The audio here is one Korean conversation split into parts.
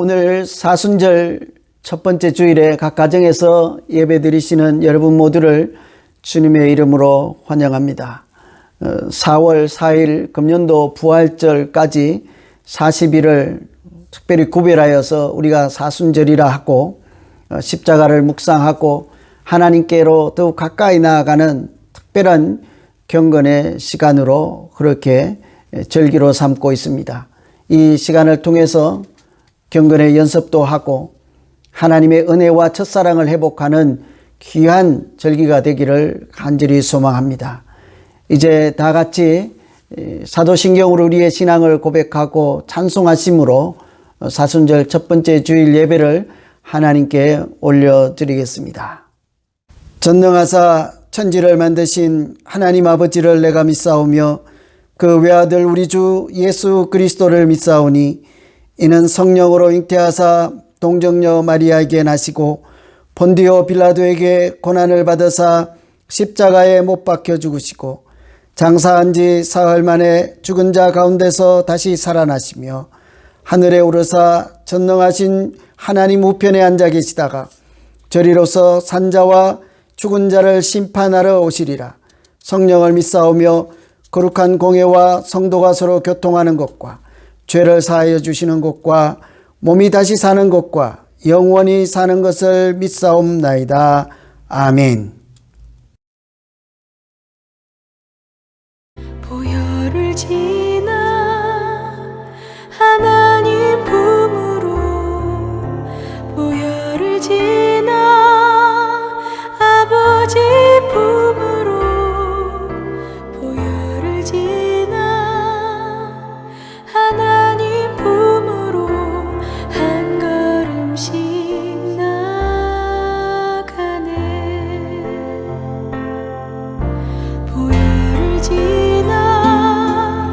오늘 사순절 첫 번째 주일에 각 가정에서 예배 드리시는 여러분 모두를 주님의 이름으로 환영합니다. 4월 4일 금년도 부활절까지 40일을 특별히 구별하여서 우리가 사순절이라 하고 십자가를 묵상하고 하나님께로 더욱 가까이 나아가는 특별한 경건의 시간으로 그렇게 절기로 삼고 있습니다. 이 시간을 통해서 경건의 연습도 하고 하나님의 은혜와 첫사랑을 회복하는 귀한 절기가 되기를 간절히 소망합니다. 이제 다 같이 사도신경으로 우리의 신앙을 고백하고 찬송하심으로 사순절 첫 번째 주일 예배를 하나님께 올려드리겠습니다. 전능하사 천지를 만드신 하나님 아버지를 내가 믿사오며 그 외아들 우리 주 예수 그리스도를 믿사오니 이는 성령으로 잉태하사 동정녀 마리아에게 나시고 본디오 빌라도에게 고난을 받으사 십자가에 못 박혀 죽으시고 장사한 지 사흘 만에 죽은 자 가운데서 다시 살아나시며 하늘에 오르사 전능하신 하나님 우편에 앉아 계시다가 저리로서 산자와 죽은 자를 심판하러 오시리라. 성령을 믿사오며 거룩한 공회와 성도가 서로 교통하는 것과 죄를 사하여 주시는 것과 몸이 다시 사는 것과 영원히 사는 것을 믿사옵나이다. 아멘. 보혈을 지나 하나님 품으로 보혈을 지나 아버지 품으로 보혈을 지나 하나님 품으로 한 걸음씩 나가네. 보혈을 지나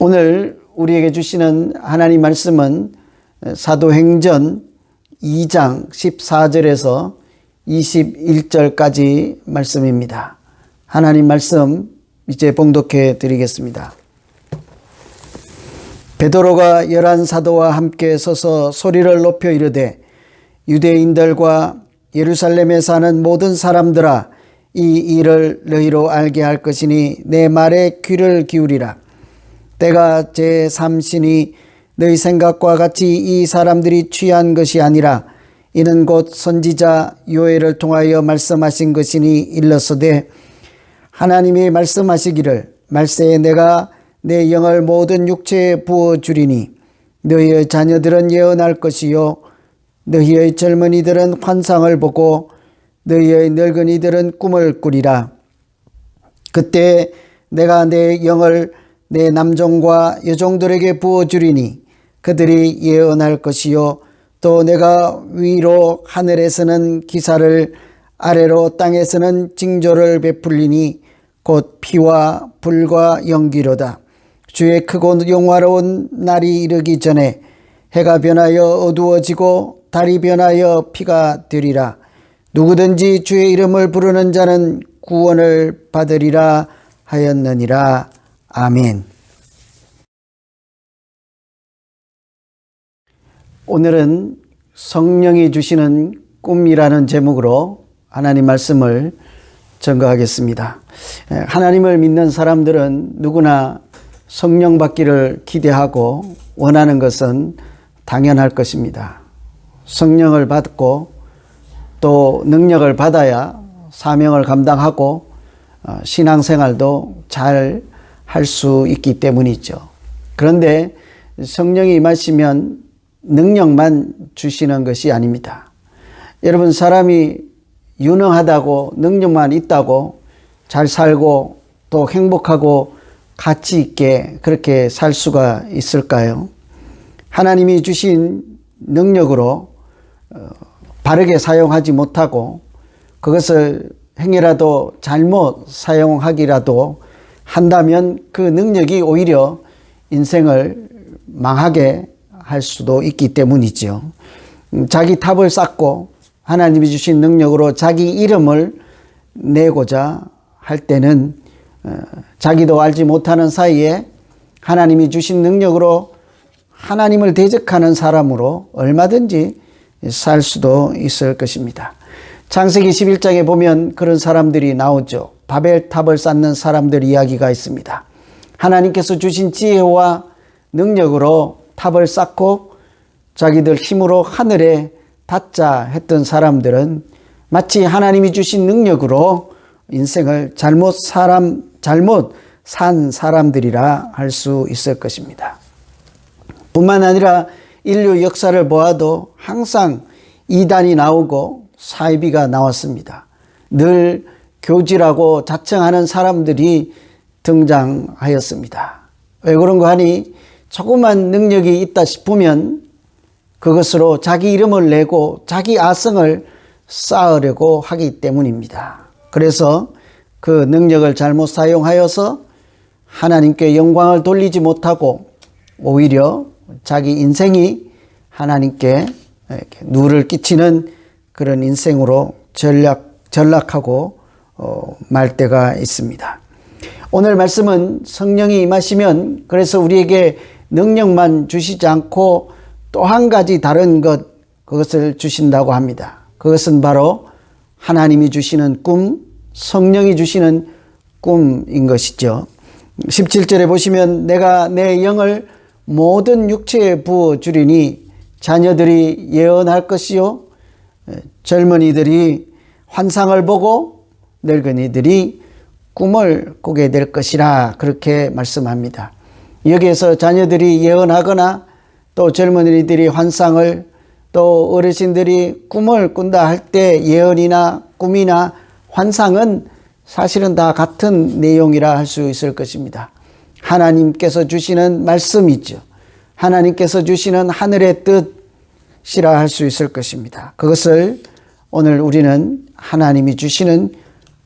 오늘 우리에게 주시는 하나님 말씀은 사도행전 2장 14절에서 21절까지 말씀입니다. 하나님 말씀 이제 봉독해 드리겠습니다. 베드로가 11사도와 함께 서서 소리를 높여 이르되 유대인들과 예루살렘에 사는 모든 사람들아 이 일을 너희로 알게 할 것이니 내 말에 귀를 기울이라. 때가 제3시니 너희 생각과 같이 이 사람들이 취한 것이 아니라 이는 곧 선지자 요엘을 통하여 말씀하신 것이니 일렀으되 하나님이 말씀하시기를 말세에 내가 내 영을 모든 육체에 부어주리니 너희의 자녀들은 예언할 것이요 너희의 젊은이들은 환상을 보고 너희의 늙은이들은 꿈을 꾸리라. 그때 내가 내 영을 내 남종과 여종들에게 부어주리니 그들이 예언할 것이요 또 내가 위로 하늘에서는 기사를 아래로 땅에서는 징조를 베풀리니 곧 피와 불과 연기로다. 주의 크고 영화로운 날이 이르기 전에 해가 변하여 어두워지고 달이 변하여 피가 되리라. 누구든지 주의 이름을 부르는 자는 구원을 받으리라 하였느니라. 아멘. 오늘은 성령이 주시는 꿈이라는 제목으로 하나님 말씀을 전거하겠습니다. 하나님을 믿는 사람들은 누구나 성령 받기를 기대하고 원하는 것은 당연할 것입니다. 성령을 받고 또 능력을 받아야 사명을 감당하고 신앙생활도 잘 할 수 있기 때문이죠. 그런데 성령이 임하시면 능력만 주시는 것이 아닙니다. 여러분, 사람이 유능하다고 능력만 있다고 잘 살고 또 행복하고 가치 있게 그렇게 살 수가 있을까요? 하나님이 주신 능력으로 바르게 사용하지 못하고 그것을 행여라도 잘못 사용하기라도 한다면 그 능력이 오히려 인생을 망하게 할 수도 있기 때문이죠. 자기 탑을 쌓고 하나님이 주신 능력으로 자기 이름을 내고자 할 때는 자기도 알지 못하는 사이에 하나님이 주신 능력으로 하나님을 대적하는 사람으로 얼마든지 살 수도 있을 것입니다. 창세기 11장에 보면 그런 사람들이 나오죠. 바벨탑을 쌓는 사람들 이야기가 있습니다. 하나님께서 주신 지혜와 능력으로 탑을 쌓고 자기들 힘으로 하늘에 닿자 했던 사람들은 마치 하나님이 주신 능력으로 인생을 잘못 산 사람들이라 할 수 있을 것입니다. 뿐만 아니라 인류 역사를 보아도 항상 이단이 나오고 사이비가 나왔습니다. 늘 교지라고 자청하는 사람들이 등장하였습니다. 왜 그런가 하니 조그만 능력이 있다 싶으면 그것으로 자기 이름을 내고 자기 아성을 쌓으려고 하기 때문입니다. 그래서 그 능력을 잘못 사용하여서 하나님께 영광을 돌리지 못하고 오히려 자기 인생이 하나님께 누를 끼치는 그런 인생으로 전락하고 말 때가 있습니다. 오늘 말씀은 성령이 임하시면 그래서 우리에게 능력만 주시지 않고 또 한 가지 다른 그것을 주신다고 합니다. 그것은 바로 하나님이 주시는 꿈, 성령이 주시는 꿈인 것이죠. 17절에 보시면 내가 내 영을 모든 육체에 부어주리니 자녀들이 예언할 것이요 젊은이들이 환상을 보고 늙은이들이 꿈을 꾸게 될 것이라 그렇게 말씀합니다. 여기에서 자녀들이 예언하거나 또 젊은이들이 환상을 또 어르신들이 꿈을 꾼다 할 때 예언이나 꿈이나 환상은 사실은 다 같은 내용이라 할 수 있을 것입니다. 하나님께서 주시는 말씀이죠. 하나님께서 주시는 하늘의 뜻이라 할 수 있을 것입니다. 그것을 오늘 우리는 하나님이 주시는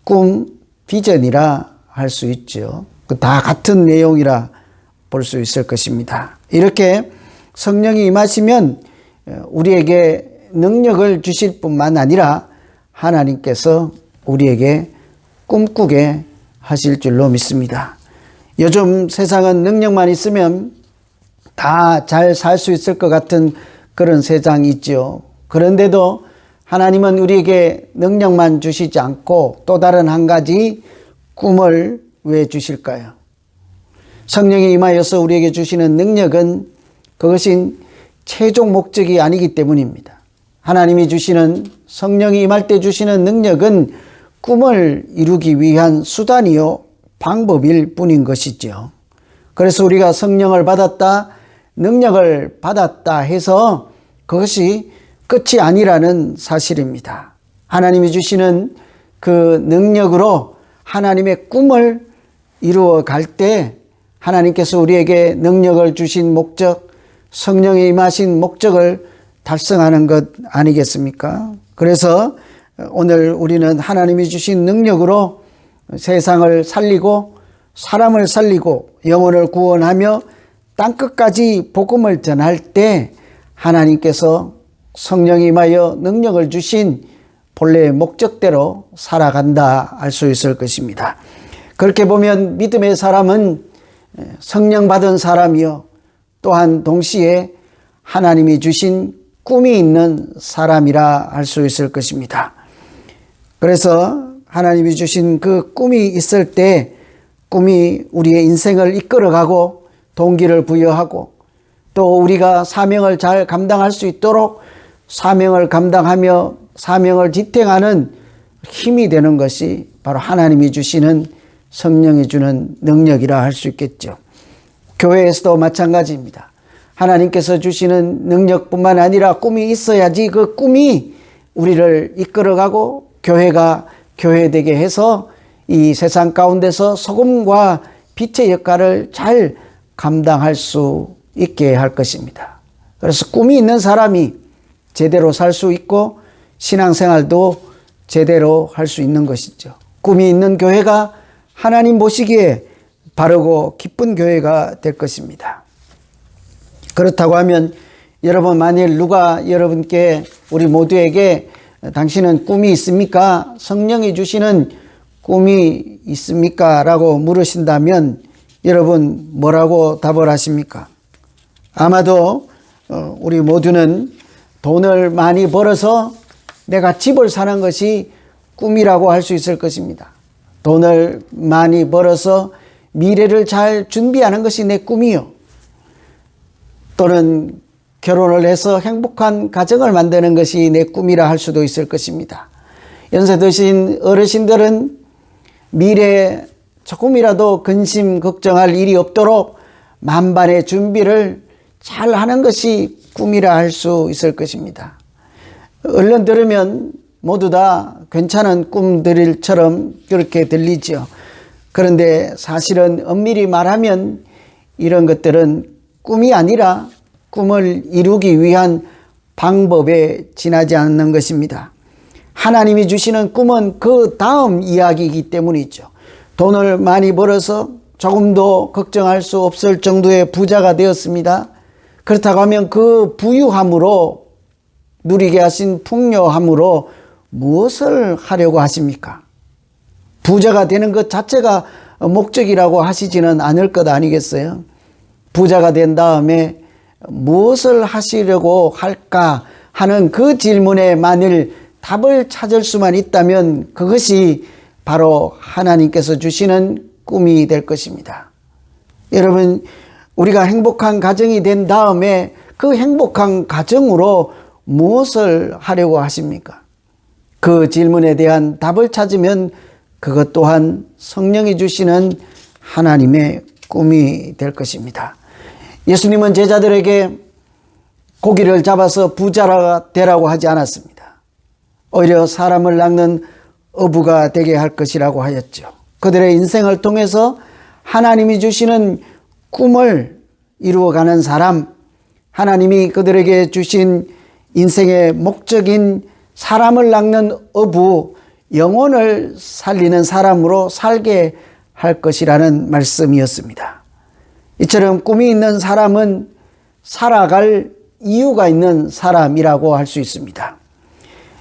꿈, 비전이라 할 수 있죠. 다 같은 내용이라 볼 수 있을 것입니다. 이렇게 성령이 임하시면 우리에게 능력을 주실 뿐만 아니라 하나님께서 우리에게 꿈꾸게 하실 줄로 믿습니다. 요즘 세상은 능력만 있으면 다 잘 살 수 있을 것 같은 그런 세상이 있죠. 그런데도 하나님은 우리에게 능력만 주시지 않고 또 다른 한 가지 꿈을 왜 주실까요? 성령이 임하여서 우리에게 주시는 능력은 그것이 최종 목적이 아니기 때문입니다. 하나님이 주시는, 성령이 임할 때 주시는 능력은 꿈을 이루기 위한 수단이요 방법일 뿐인 것이죠. 그래서 우리가 성령을 받았다, 능력을 받았다 해서 그것이 끝이 아니라는 사실입니다. 하나님이 주시는 그 능력으로 하나님의 꿈을 이루어 갈 때 하나님께서 우리에게 능력을 주신 목적, 성령이 임하신 목적을 달성하는 것 아니겠습니까? 그래서 오늘 우리는 하나님이 주신 능력으로 세상을 살리고 사람을 살리고 영혼을 구원하며 땅끝까지 복음을 전할 때 하나님께서 성령이 임하여 능력을 주신 본래의 목적대로 살아간다 할 수 있을 것입니다. 그렇게 보면 믿음의 사람은 성령 받은 사람이요 또한 동시에 하나님이 주신 꿈이 있는 사람이라 할 수 있을 것입니다. 그래서 하나님이 주신 그 꿈이 있을 때 꿈이 우리의 인생을 이끌어가고 동기를 부여하고 또 우리가 사명을 잘 감당할 수 있도록 사명을 감당하며 사명을 지탱하는 힘이 되는 것이 바로 하나님이 주시는 성령이 주는 능력이라 할 수 있겠죠. 교회에서도 마찬가지입니다. 하나님께서 주시는 능력뿐만 아니라 꿈이 있어야지 그 꿈이 우리를 이끌어가고 교회가 교회되게 해서 이 세상 가운데서 소금과 빛의 역할을 잘 감당할 수 있게 할 것입니다. 그래서 꿈이 있는 사람이 제대로 살 수 있고 신앙생활도 제대로 할 수 있는 것이죠. 꿈이 있는 교회가 하나님 보시기에 바르고 기쁜 교회가 될 것입니다. 그렇다고 하면 여러분 만일 누가 여러분께 우리 모두에게 당신은 꿈이 있습니까? 성령이 주시는 꿈이 있습니까? 라고 물으신다면 여러분 뭐라고 답을 하십니까? 아마도 우리 모두는 돈을 많이 벌어서 내가 집을 사는 것이 꿈이라고 할 수 있을 것입니다. 돈을 많이 벌어서 미래를 잘 준비하는 것이 내 꿈이요. 또는 결혼을 해서 행복한 가정을 만드는 것이 내 꿈이라 할 수도 있을 것입니다. 연세 드신 어르신들은 미래에 조금이라도 근심 걱정할 일이 없도록 만반의 준비를 잘 하는 것이 꿈이라 할 수 있을 것입니다. 얼른 들으면 모두 다 괜찮은 꿈들처럼 그렇게 들리죠. 그런데 사실은 엄밀히 말하면 이런 것들은 꿈이 아니라 꿈을 이루기 위한 방법에 지나지 않는 것입니다. 하나님이 주시는 꿈은 그 다음 이야기이기 때문이죠. 돈을 많이 벌어서 조금도 걱정할 수 없을 정도의 부자가 되었습니다. 그렇다고 하면 그 부유함으로 누리게 하신 풍요함으로 무엇을 하려고 하십니까? 부자가 되는 것 자체가 목적이라고 하시지는 않을 것 아니겠어요? 부자가 된 다음에 무엇을 하시려고 할까 하는 그 질문에 만일 답을 찾을 수만 있다면 그것이 바로 하나님께서 주시는 꿈이 될 것입니다. 여러분, 우리가 행복한 가정이 된 다음에 그 행복한 가정으로 무엇을 하려고 하십니까? 그 질문에 대한 답을 찾으면 그것 또한 성령이 주시는 하나님의 꿈이 될 것입니다. 예수님은 제자들에게 고기를 잡아서 부자가 되라고 하지 않았습니다. 오히려 사람을 낚는 어부가 되게 할 것이라고 하였죠. 그들의 인생을 통해서 하나님이 주시는 꿈을 이루어가는 사람, 하나님이 그들에게 주신 인생의 목적인 사람을 낚는 어부, 영혼을 살리는 사람으로 살게 할 것이라는 말씀이었습니다. 이처럼 꿈이 있는 사람은 살아갈 이유가 있는 사람이라고 할 수 있습니다.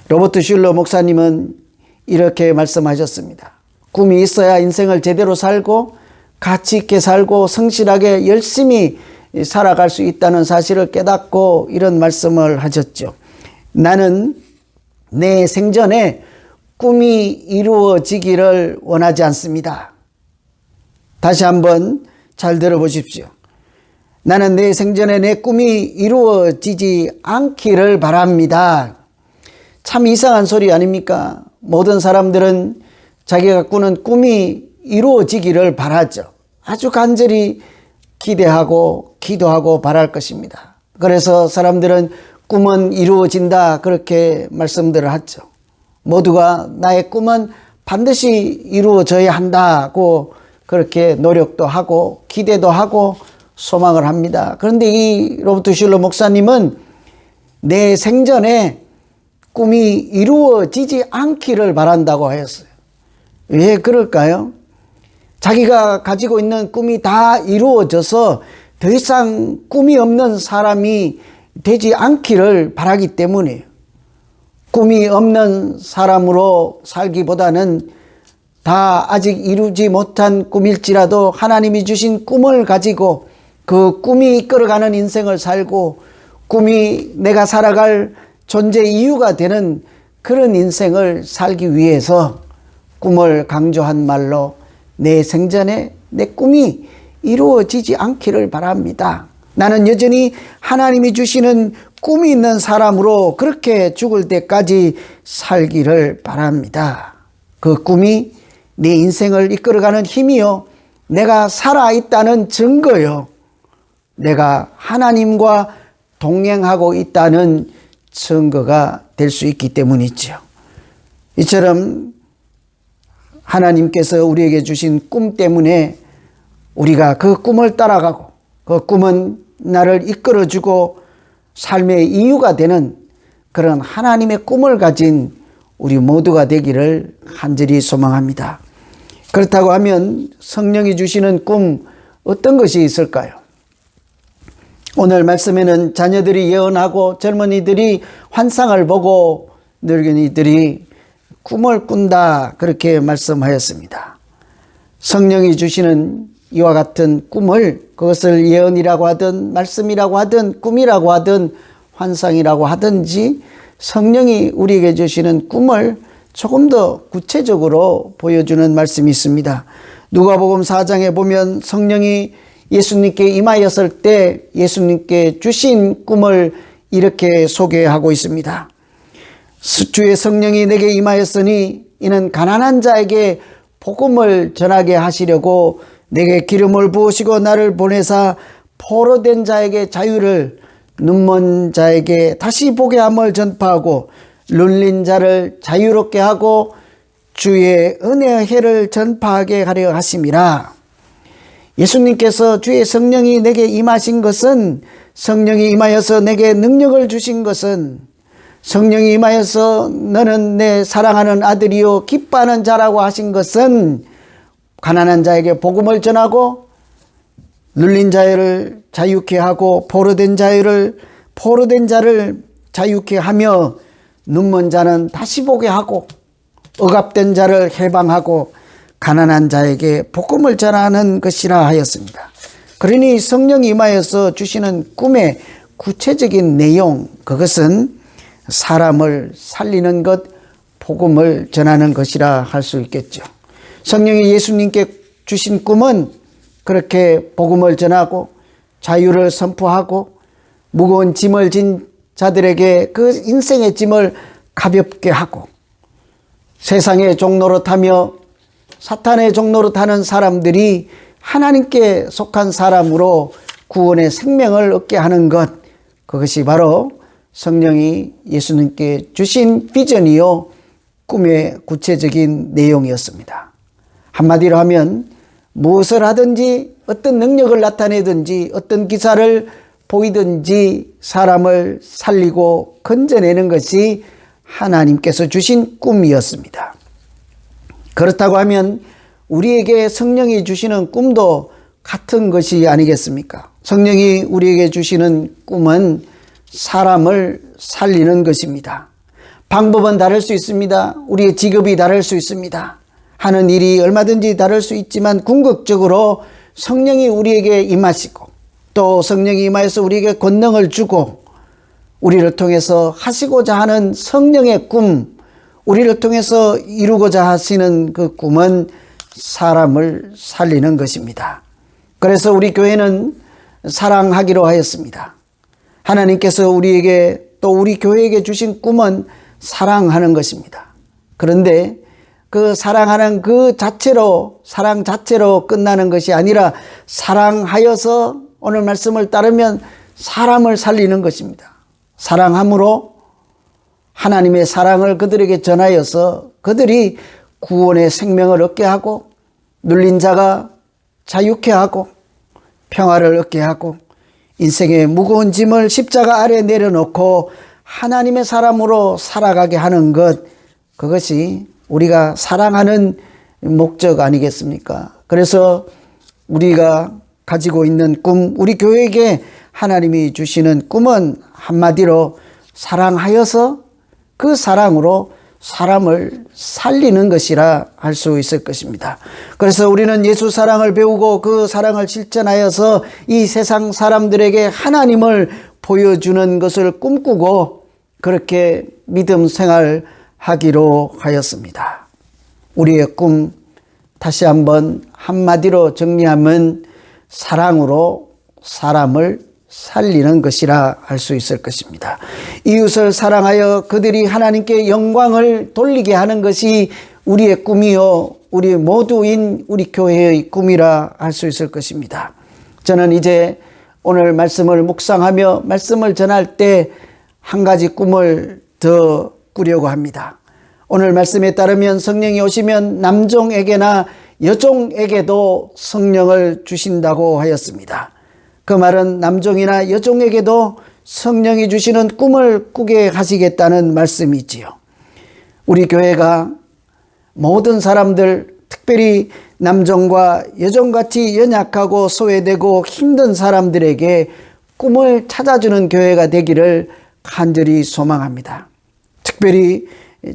로버트 슐러 목사님은 이렇게 말씀하셨습니다. 꿈이 있어야 인생을 제대로 살고 가치 있게 살고 성실하게 열심히 살아갈 수 있다는 사실을 깨닫고 이런 말씀을 하셨죠. 나는 내 생전에 꿈이 이루어지기를 원하지 않습니다. 다시 한번 잘 들어보십시오. 나는 내 생전에 내 꿈이 이루어지지 않기를 바랍니다. 참 이상한 소리 아닙니까? 모든 사람들은 자기가 꾸는 꿈이 이루어지기를 바라죠. 아주 간절히 기대하고 기도하고 바랄 것입니다. 그래서 사람들은 꿈은 이루어진다 그렇게 말씀들을 하죠. 모두가 나의 꿈은 반드시 이루어져야 한다고 그렇게 노력도 하고 기대도 하고 소망을 합니다. 그런데 이 로버트 슐러 목사님은 내 생전에 꿈이 이루어지지 않기를 바란다고 하였어요. 왜 그럴까요? 자기가 가지고 있는 꿈이 다 이루어져서 더 이상 꿈이 없는 사람이 되지 않기를 바라기 때문이에요. 꿈이 없는 사람으로 살기보다는 다 아직 이루지 못한 꿈일지라도 하나님이 주신 꿈을 가지고 그 꿈이 이끌어가는 인생을 살고 꿈이 내가 살아갈 존재 이유가 되는 그런 인생을 살기 위해서 꿈을 강조한 말로 내 생전에 내 꿈이 이루어지지 않기를 바랍니다. 나는 여전히 하나님이 주시는 꿈이 있는 사람으로 그렇게 죽을 때까지 살기를 바랍니다. 그 꿈이 내 인생을 이끌어가는 힘이요, 내가 살아있다는 증거요, 내가 하나님과 동행하고 있다는 증거가 될 수 있기 때문이죠. 이처럼 하나님께서 우리에게 주신 꿈 때문에 우리가 그 꿈을 따라가고 그 꿈은 나를 이끌어주고 삶의 이유가 되는 그런 하나님의 꿈을 가진 우리 모두가 되기를 간절히 소망합니다. 그렇다고 하면 성령이 주시는 꿈 어떤 것이 있을까요? 오늘 말씀에는 자녀들이 예언하고 젊은이들이 환상을 보고 늙은이들이 꿈을 꾼다 그렇게 말씀하였습니다. 성령이 주시는 이와 같은 꿈을 그것을 예언이라고 하든 말씀이라고 하든 꿈이라고 하든 환상이라고 하든지 성령이 우리에게 주시는 꿈을 조금 더 구체적으로 보여주는 말씀이 있습니다. 누가복음 4장에 보면 성령이 예수님께 임하였을 때 예수님께 주신 꿈을 이렇게 소개하고 있습니다. 주의 성령이 내게 임하였으니 이는 가난한 자에게 복음을 전하게 하시려고 내게 기름을 부으시고 나를 보내사 포로된 자에게 자유를, 눈먼 자에게 다시 보게 함을 전파하고 눌린 자를 자유롭게 하고 주의 은혜의 해를 전파하게 하려 하심이라. 예수님께서 주의 성령이 내게 임하신 것은, 성령이 임하여서 내게 능력을 주신 것은, 성령이 임하여서 너는 내 사랑하는 아들이요 기뻐하는 자라고 하신 것은 가난한 자에게 복음을 전하고 눌린 자를 자유케 하고 포로된 자를 자유케 하며 눈먼 자는 다시 보게 하고 억압된 자를 해방하고 가난한 자에게 복음을 전하는 것이라 하였습니다. 그러니 성령이 임하여서 주시는 꿈의 구체적인 내용, 그것은 사람을 살리는 것, 복음을 전하는 것이라 할 수 있겠죠. 성령이 예수님께 주신 꿈은 그렇게 복음을 전하고 자유를 선포하고 무거운 짐을 진 자들에게 그 인생의 짐을 가볍게 하고 세상의 종로로 타며 사탄의 종로로 타는 사람들이 하나님께 속한 사람으로 구원의 생명을 얻게 하는 것, 그것이 바로 성령이 예수님께 주신 비전이요 꿈의 구체적인 내용이었습니다. 한마디로 하면 무엇을 하든지 어떤 능력을 나타내든지 어떤 기사를 보이든지 사람을 살리고 건져내는 것이 하나님께서 주신 꿈이었습니다. 그렇다고 하면 우리에게 성령이 주시는 꿈도 같은 것이 아니겠습니까? 성령이 우리에게 주시는 꿈은 사람을 살리는 것입니다. 방법은 다를 수 있습니다. 우리의 직업이 다를 수 있습니다. 하는 일이 얼마든지 다를 수 있지만 궁극적으로 성령이 우리에게 임하시고 또 성령이 임하여서 우리에게 권능을 주고 우리를 통해서 하시고자 하는 성령의 꿈, 우리를 통해서 이루고자 하시는 그 꿈은 사람을 살리는 것입니다. 그래서 우리 교회는 사랑하기로 하였습니다. 하나님께서 우리에게 또 우리 교회에게 주신 꿈은 사랑하는 것입니다. 그런데 그 사랑하는 그 자체로, 사랑 자체로 끝나는 것이 아니라 사랑하여서 오늘 말씀을 따르면 사람을 살리는 것입니다. 사랑함으로 하나님의 사랑을 그들에게 전하여서 그들이 구원의 생명을 얻게 하고 눌린 자가 자유케 하고 평화를 얻게 하고 인생의 무거운 짐을 십자가 아래 내려놓고 하나님의 사람으로 살아가게 하는 것, 그것이 우리가 사랑하는 목적 아니겠습니까? 그래서 우리가 가지고 있는 꿈, 우리 교회에게 하나님이 주시는 꿈은 한마디로 사랑하여서 그 사랑으로 사람을 살리는 것이라 할 수 있을 것입니다. 그래서 우리는 예수 사랑을 배우고 그 사랑을 실천하여서 이 세상 사람들에게 하나님을 보여주는 것을 꿈꾸고 그렇게 믿음 생활하기로 하였습니다. 우리의 꿈, 다시 한번 한마디로 정리하면 사랑으로 사람을 살리는 것이라 할 수 있을 것입니다. 이웃을 사랑하여 그들이 하나님께 영광을 돌리게 하는 것이 우리의 꿈이요, 우리 모두인 우리 교회의 꿈이라 할 수 있을 것입니다. 저는 이제 오늘 말씀을 묵상하며 말씀을 전할 때 한 가지 꿈을 더 꾸려고 합니다. 오늘 말씀에 따르면 성령이 오시면 남종에게나 여종에게도 성령을 주신다고 하였습니다. 그 말은 남종이나 여종에게도 성령이 주시는 꿈을 꾸게 하시겠다는 말씀이지요. 우리 교회가 모든 사람들, 특별히 남종과 여종같이 연약하고 소외되고 힘든 사람들에게 꿈을 찾아주는 교회가 되기를 간절히 소망합니다. 특별히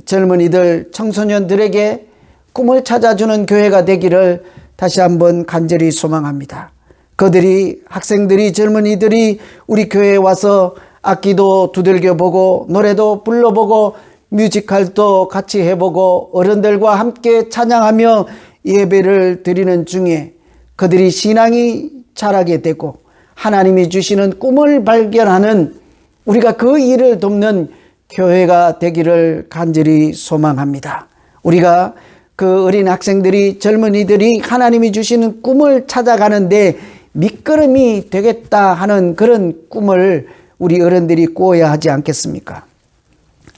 젊은이들, 청소년들에게 꿈을 찾아주는 교회가 되기를 다시 한번 간절히 소망합니다. 그들이, 학생들이, 젊은이들이 우리 교회에 와서 악기도 두들겨보고 노래도 불러보고 뮤지컬도 같이 해보고 어른들과 함께 찬양하며 예배를 드리는 중에 그들이 신앙이 자라게 되고 하나님이 주시는 꿈을 발견하는, 우리가 그 일을 돕는 교회가 되기를 간절히 소망합니다. 우리가 그 어린 학생들이, 젊은이들이 하나님이 주시는 꿈을 찾아가는데 밑거름이 되겠다 하는 그런 꿈을 우리 어른들이 꾸어야 하지 않겠습니까?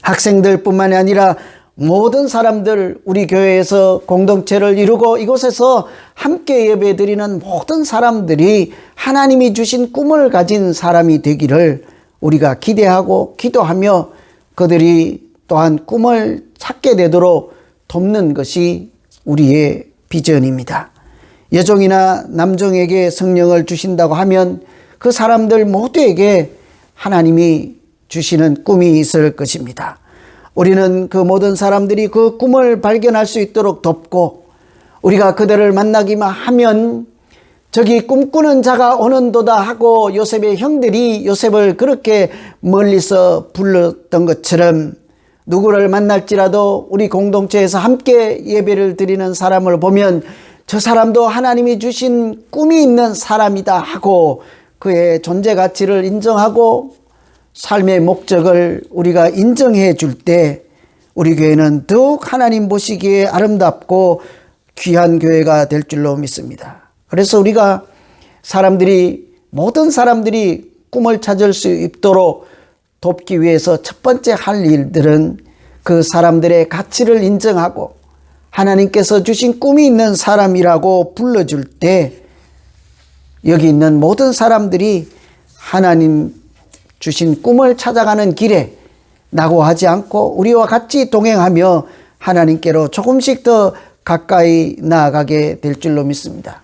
학생들뿐만이 아니라 모든 사람들, 우리 교회에서 공동체를 이루고 이곳에서 함께 예배드리는 모든 사람들이 하나님이 주신 꿈을 가진 사람이 되기를 우리가 기대하고 기도하며 그들이 또한 꿈을 찾게 되도록 돕는 것이 우리의 비전입니다. 여종이나 남종에게 성령을 주신다고 하면 그 사람들 모두에게 하나님이 주시는 꿈이 있을 것입니다. 우리는 그 모든 사람들이 그 꿈을 발견할 수 있도록 돕고 우리가 그들을 만나기만 하면 저기 꿈꾸는 자가 오는도다 하고 요셉의 형들이 요셉을 그렇게 멀리서 불렀던 것처럼 누구를 만날지라도 우리 공동체에서 함께 예배를 드리는 사람을 보면 저 사람도 하나님이 주신 꿈이 있는 사람이다 하고 그의 존재 가치를 인정하고 삶의 목적을 우리가 인정해 줄 때 우리 교회는 더욱 하나님 보시기에 아름답고 귀한 교회가 될 줄로 믿습니다. 그래서 우리가 모든 사람들이 꿈을 찾을 수 있도록 돕기 위해서 첫 번째 할 일들은 그 사람들의 가치를 인정하고 하나님께서 주신 꿈이 있는 사람이라고 불러줄 때 여기 있는 모든 사람들이 하나님 주신 꿈을 찾아가는 길에 낙오하지 않고 우리와 같이 동행하며 하나님께로 조금씩 더 가까이 나아가게 될 줄로 믿습니다.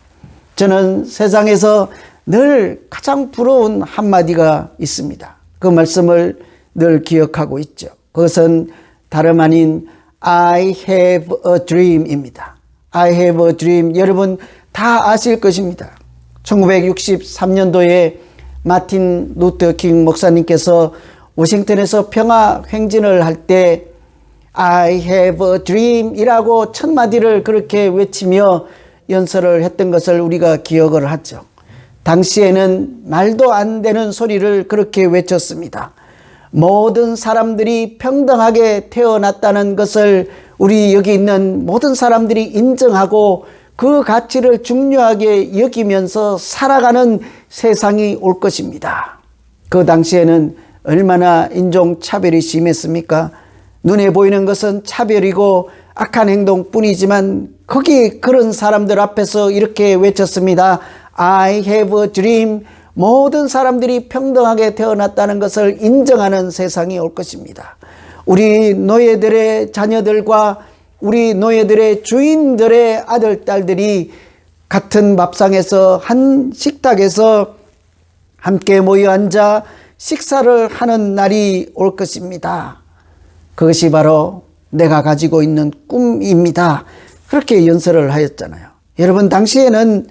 저는 세상에서 늘 가장 부러운 한마디가 있습니다. 그 말씀을 늘 기억하고 있죠. 그것은 다름 아닌 I have a dream입니다. I have a dream. 여러분 다 아실 것입니다. 1963년도에 마틴 루터 킹 목사님께서 워싱턴에서 평화 행진을 할 때 I have a dream 이라고 첫 마디를 그렇게 외치며 연설을 했던 것을 우리가 기억을 하죠. 당시에는 말도 안 되는 소리를 그렇게 외쳤습니다. 모든 사람들이 평등하게 태어났다는 것을 우리 여기 있는 모든 사람들이 인정하고 그 가치를 중요하게 여기면서 살아가는 세상이 올 것입니다. 그 당시에는 얼마나 인종차별이 심했습니까? 눈에 보이는 것은 차별이고 악한 행동뿐이지만 거기 그런 사람들 앞에서 이렇게 외쳤습니다. I have a dream. 모든 사람들이 평등하게 태어났다는 것을 인정하는 세상이 올 것입니다. 우리 노예들의 자녀들과 우리 노예들의 주인들의 아들, 딸들이 같은 밥상에서 한 식탁에서 함께 모여 앉아 식사를 하는 날이 올 것입니다. 그것이 바로 내가 가지고 있는 꿈입니다. 그렇게 연설을 하였잖아요. 여러분 당시에는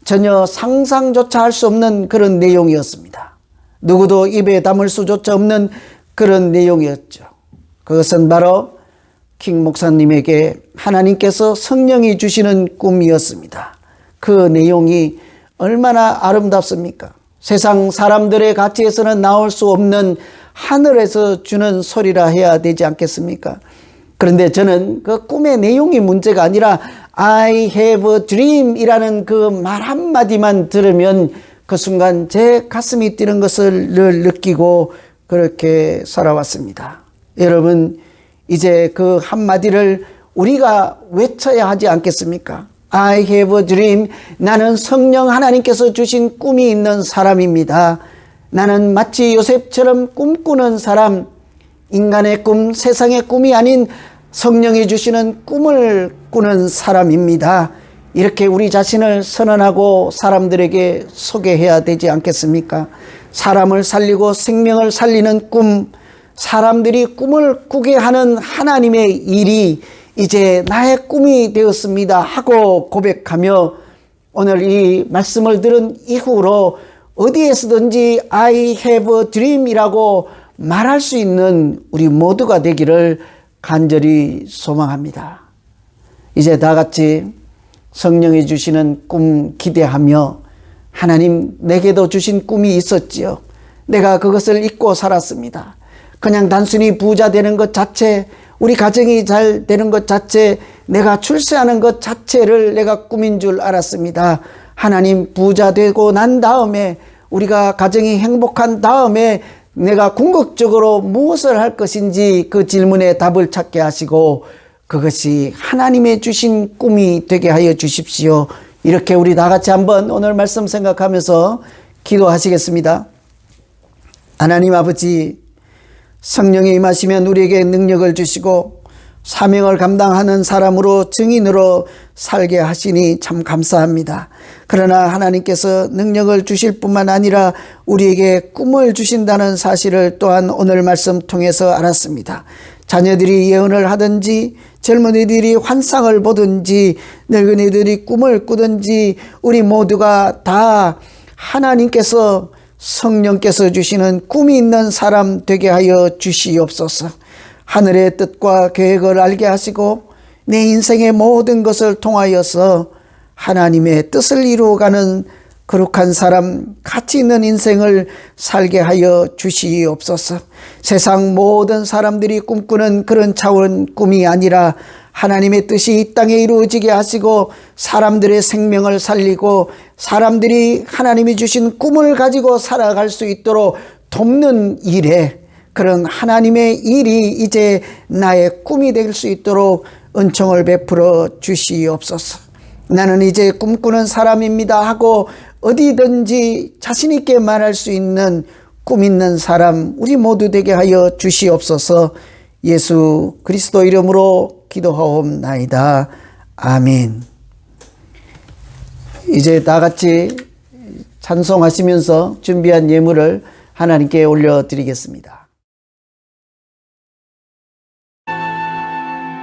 전혀 상상조차 할 수 없는 그런 내용이었습니다. 누구도 입에 담을 수조차 없는 그런 내용이었죠. 그것은 바로 킹 목사님에게 하나님께서 성령이 주시는 꿈이었습니다. 그 내용이 얼마나 아름답습니까? 세상 사람들의 가치에서는 나올 수 없는 하늘에서 주는 소리라 해야 되지 않겠습니까? 그런데 저는 그 꿈의 내용이 문제가 아니라 I have a dream 이라는 그 말 한마디만 들으면 그 순간 제 가슴이 뛰는 것을 늘 느끼고 그렇게 살아왔습니다. 여러분 이제 그 한마디를 우리가 외쳐야 하지 않겠습니까? I have a dream. 나는 성령 하나님께서 주신 꿈이 있는 사람입니다. 나는 마치 요셉처럼 꿈꾸는 사람, 인간의 꿈, 세상의 꿈이 아닌 성령이 주시는 꿈을 꾸는 사람입니다. 이렇게 우리 자신을 선언하고 사람들에게 소개해야 되지 않겠습니까? 사람을 살리고 생명을 살리는 꿈, 사람들이 꿈을 꾸게 하는 하나님의 일이 이제 나의 꿈이 되었습니다 하고 고백하며 오늘 이 말씀을 들은 이후로 어디에서든지 I have a dream 이라고 말할 수 있는 우리 모두가 되기를 간절히 소망합니다. 이제 다 같이 성령이 주시는 꿈 기대하며 하나님 내게도 주신 꿈이 있었지요. 내가 그것을 잊고 살았습니다. 그냥 단순히 부자 되는 것 자체, 우리 가정이 잘 되는 것 자체, 내가 출세하는 것 자체를 내가 꿈인 줄 알았습니다. 하나님 부자 되고 난 다음에 우리가 가정이 행복한 다음에 내가 궁극적으로 무엇을 할 것인지 그 질문에 답을 찾게 하시고 그것이 하나님의 주신 꿈이 되게 하여 주십시오. 이렇게 우리 다 같이 한번 오늘 말씀 생각하면서 기도하시겠습니다. 하나님 아버지, 성령이 임하시면 우리에게 능력을 주시고 사명을 감당하는 사람으로 증인으로 살게 하시니 참 감사합니다. 그러나 하나님께서 능력을 주실 뿐만 아니라 우리에게 꿈을 주신다는 사실을 또한 오늘 말씀 통해서 알았습니다. 자녀들이 예언을 하든지 젊은이들이 환상을 보든지 늙은이들이 꿈을 꾸든지 우리 모두가 다 하나님께서 성령께서 주시는 꿈이 있는 사람 되게 하여 주시옵소서. 하늘의 뜻과 계획을 알게 하시고 내 인생의 모든 것을 통하여서 하나님의 뜻을 이루어가는 거룩한 사람, 가치 있는 인생을 살게 하여 주시옵소서. 세상 모든 사람들이 꿈꾸는 그런 차원 꿈이 아니라 하나님의 뜻이 이 땅에 이루어지게 하시고 사람들의 생명을 살리고 사람들이 하나님이 주신 꿈을 가지고 살아갈 수 있도록 돕는 일에 그런 하나님의 일이 이제 나의 꿈이 될 수 있도록 은총을 베풀어 주시옵소서. 나는 이제 꿈꾸는 사람입니다 하고 어디든지 자신 있게 말할 수 있는 꿈 있는 사람 우리 모두 되게 하여 주시옵소서. 예수 그리스도 이름으로 기도하옵나이다. 아멘. 이제 다 같이 찬송하시면서 준비한 예물을 하나님께 올려드리겠습니다.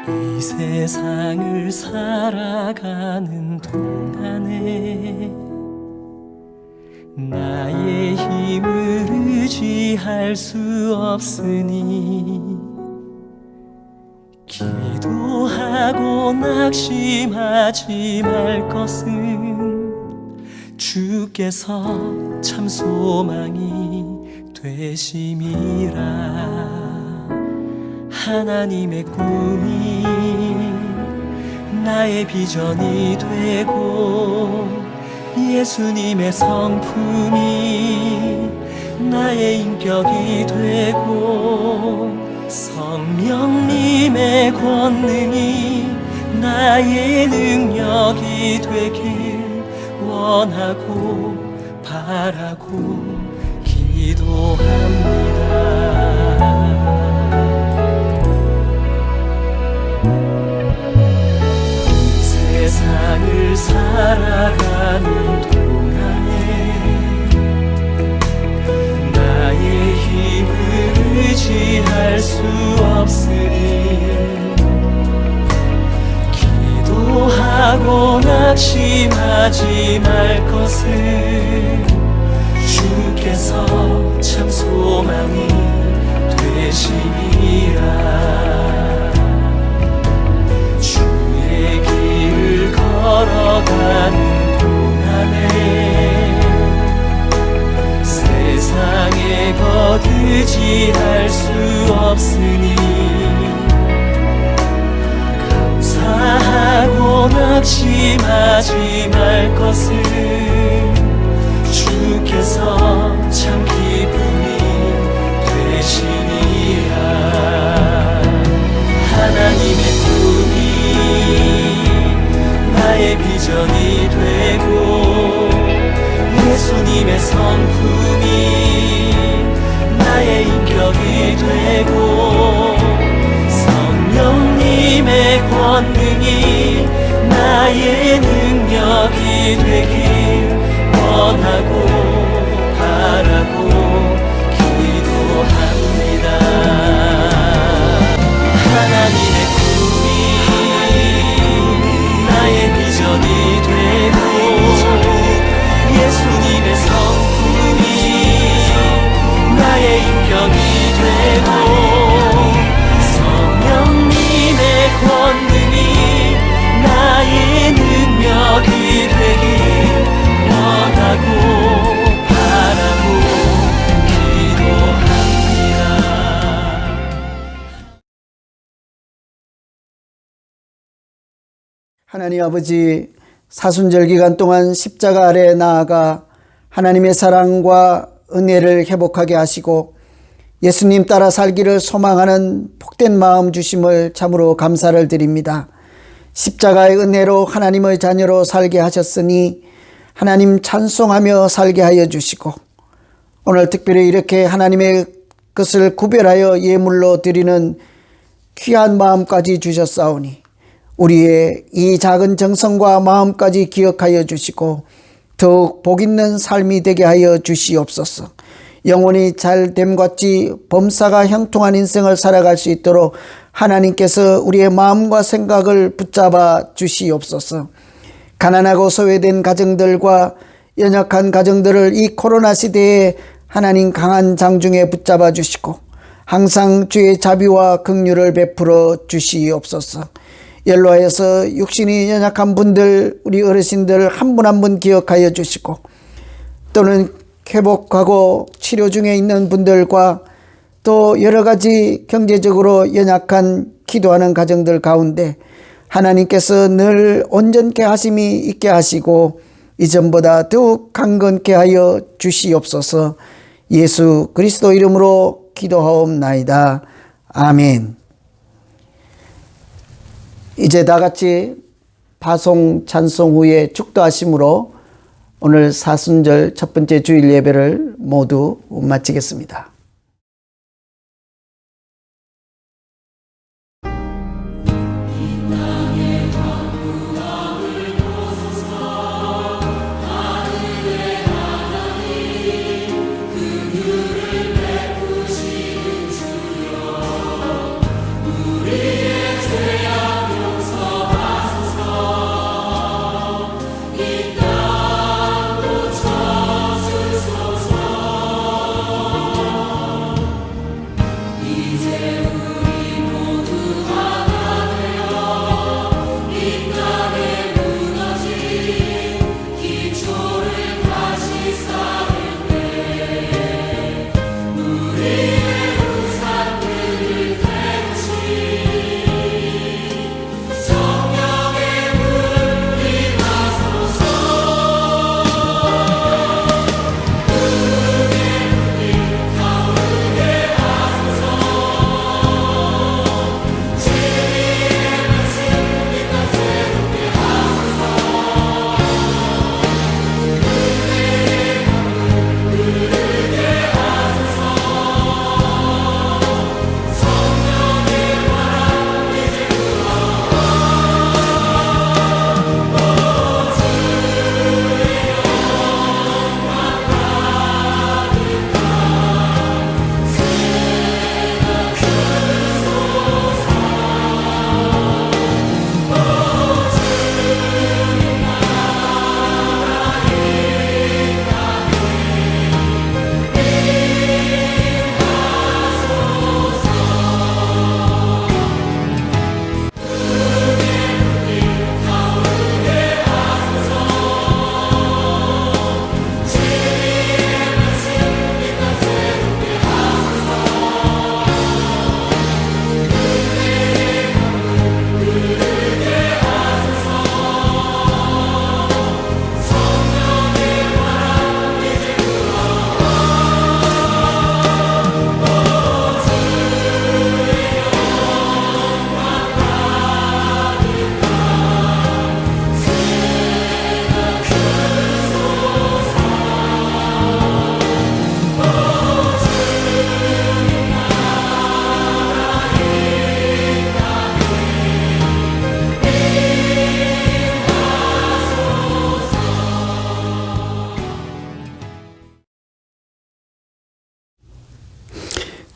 이 세상을 살아가는 동안에 나의 힘을 의지할 수 없으니 기도하고 낙심하지 말 것은 주께서 참 소망이 되심이라. 하나님의 꿈이 나의 비전이 되고 예수님의 성품이 나의 인격이 되고 성령님의 권능이 나의 능력이 되길 원하고 바라고 기도합니다. 세상을 살아가는 동안에 나의 힘을 의지할 수 없으니 기도하고 낙심하지 말 것은 주께서 참 소망이 되시니라. 걸어가는 동안에 세상에 거두지할 수 없으니 감사하고 낙심하지 말 것은 주께서 참 기쁨이 되시니라. 하나님의 꿈이 나의 비전이 되고 예수님의 성품이 나의 인격이 되고 성령님의 권능이 나의 능력이 되길 원하고 바라고 기도합니다. 하나님의 꿈이 나의 비전이 되고 예수님의 성품이 나의 인격이 되고 성령님의 권능이 나의 능력이 되길 원하고 바라고 기도합니다. 하나님 아버지, 사순절 기간 동안 십자가 아래 나아가 하나님의 사랑과 은혜를 회복하게 하시고 예수님 따라 살기를 소망하는 복된 마음 주심을 참으로 감사를 드립니다. 십자가의 은혜로 하나님의 자녀로 살게 하셨으니 하나님 찬송하며 살게 하여 주시고 오늘 특별히 이렇게 하나님의 것을 구별하여 예물로 드리는 귀한 마음까지 주셨사오니 우리의 이 작은 정성과 마음까지 기억하여 주시고 더욱 복 있는 삶이 되게 하여 주시옵소서. 영혼이 잘됨 같이 범사가 형통한 인생을 살아갈 수 있도록 하나님께서 우리의 마음과 생각을 붙잡아 주시옵소서. 가난하고 소외된 가정들과 연약한 가정들을 이 코로나 시대에 하나님 강한 장중에 붙잡아 주시고 항상 주의 자비와 긍휼을 베풀어 주시옵소서. 연로하여서 육신이 연약한 분들, 우리 어르신들 한 분 한 분 기억하여 주시고 또는 회복하고 치료 중에 있는 분들과 또 여러 가지 경제적으로 연약한 기도하는 가정들 가운데 하나님께서 늘 온전케 하심이 있게 하시고 이전보다 더욱 강건케 하여 주시옵소서. 예수 그리스도 이름으로 기도하옵나이다. 아멘. 이제 다 같이 파송 찬송 후에 축도하심으로 오늘 사순절 첫 번째 주일 예배를 모두 마치겠습니다.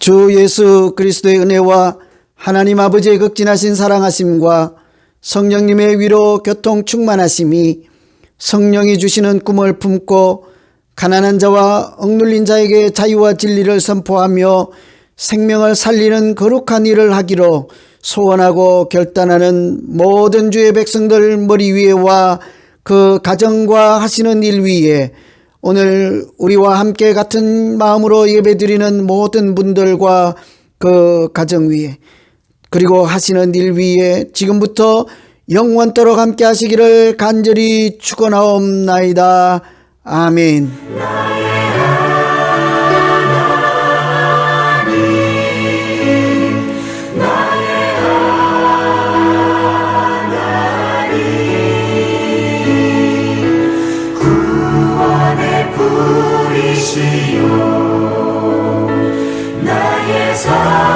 주 예수 그리스도의 은혜와 하나님 아버지의 극진하신 사랑하심과 성령님의 위로 교통 충만하심이 성령이 주시는 꿈을 품고 가난한 자와 억눌린 자에게 자유와 진리를 선포하며 생명을 살리는 거룩한 일을 하기로 소원하고 결단하는 모든 주의 백성들 머리 위에와 그 가정과 하시는 일 위에 오늘 우리와 함께 같은 마음으로 예배드리는 모든 분들과 그 가정 위에 그리고 하시는 일 위에 지금부터 영원토록 함께 하시기를 간절히 축원하옵나이다. 아멘. 나의 산성이라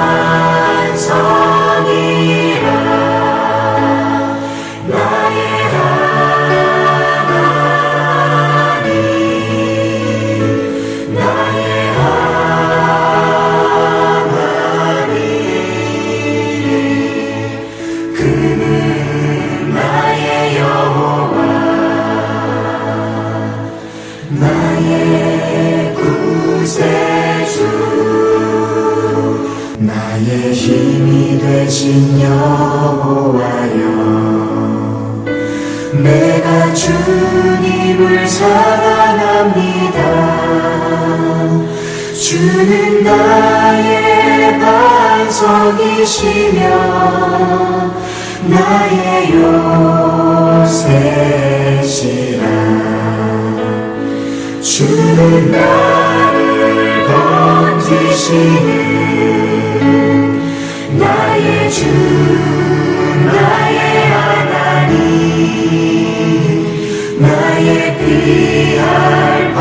나의 하나님 나의 하나님 그는 나의 여호와 나의 구세주 나의 힘이 되신 여호와여 내가 주님을 사랑합니다. 주는 나의 반석이시며 나의 요새시라 주는 나를 건지시는 나의 주 나의 하나님 나의 피할